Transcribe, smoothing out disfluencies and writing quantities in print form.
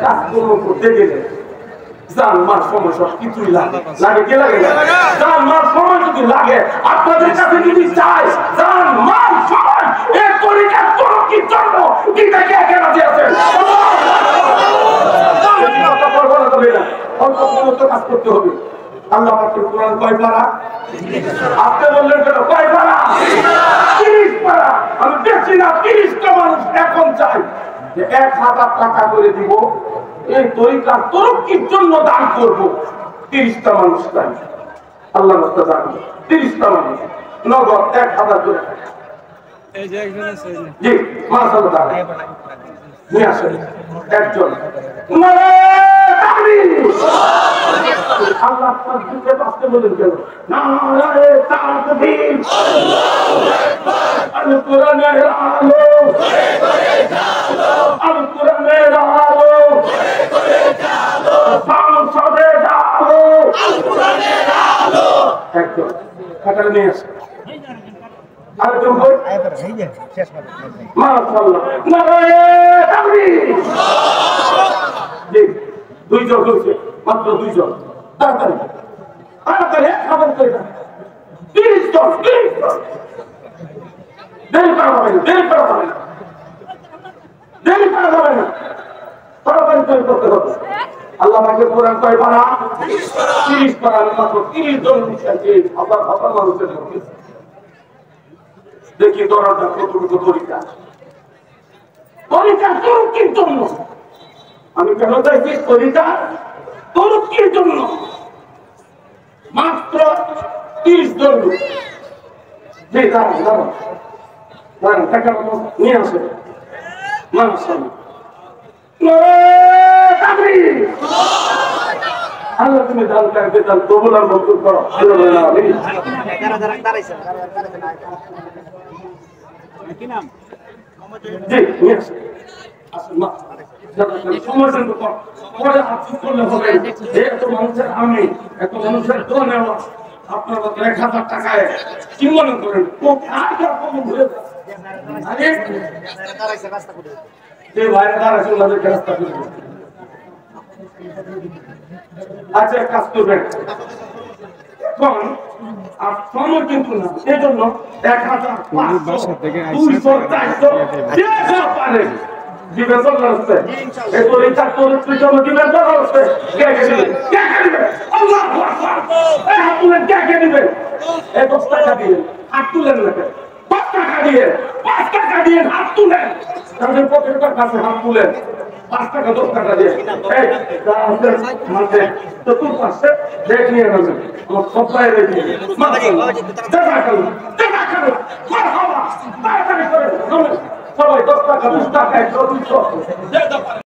কাজ করতে গেলে জান মার সময় সব কিছুই লাগে লাগে কি লাগে জান মার সময় যদি লাগে আপনাদের কাছে যদি চাই জান মার সময় এই তরিকা তরক্কির জন্য কিটা কে কে রাজি আছেন কথা বলবো না তবে না অল্প সময় কাজ করতে হবে আল্লাহ পাকের কোরআন কয় পারা আপনি বললেন কেন কয় পারা 30 পারা আমি দেখছি না 30টা মানুষ এখন চাই যে 1000 টাকা করে দিব এই তরিকার তরক্কির জন্য দান করব 30টা মানুষ চাই আল্লাহ রাস্তা দান 30টা মানুষ নগদ 1000 করে এই যে একজন আছে জি মাশাআল্লাহ দান নিয়ে আসেন একজন আল্লাহ আপনার দিকে বাঁচতে বলেন কেন নারে তাকবীর আল্লাহু আকবার আল কোরআনের আলো করে করে ঢালো আল কোরআনের আলো করে করে ঢালো সংসদে ঢালো আল কোরআনের আলো একদম কাটার নিয়ে আসে আরেকজন বল শেষ হবে মাশাআল্লাহ নারে তাকবীর জি দুইজন হচ্ছে মাত্র দুইজন তাড়াতাড়ি তাড়াতাড়ি খাবার করে দেন 30 জন দেরি করা হবে না তাড়াতাড়ি তৈরি করতে হবে আল্লাহ আমাকে কোরআন কয় পারা 30 পারা মাত্র 30 জন মিশাইছে হাজার মানুষের মধ্যে দেখি দরজা কতটুকু তরিকা তরক্কির জন্য আমি কেন চাইছি তরিকা তরক্কির জন্য মাত্র 30 জন যে দাঁড়ান টাকা নিয়ে আসে আল্লাহ তুমি দান কাটবে দান কবুল আর মঞ্জুর করো জি নিয়ে আসে আসেন মা আপনার 1000 টাকায় কি মনে করেন আচ্ছা কাজ করবেন আর সময় কিন্তু না এই জন্য 1500 পারে দিবেন তো রাস্তায় এই তরিকা তরক্কির জন্য দিবেন তো রাস্তায় কে দিবেন আল্লাহু আকবার এই হাত তুলেন কে দিবেন এই 10 টাকা দিয়ে হাত তুলেন না 10 টাকা দিয়ে 5 টাকা দিয়ে হাত তুলেন তাদের পকেটের কাছে হাত তুলেন 5 টাকা 10 টাকা দিয়ে এই দাঁড়াতে মাঝে তো তুই পাশে দেখ নিয়ে নেবেন আমার সব বাইরে দিয়ে জাযাকাল্লাহ মারহাবা তাড়াতাড়ি করে সবাই 10 টাকা 20 টাকা 100 200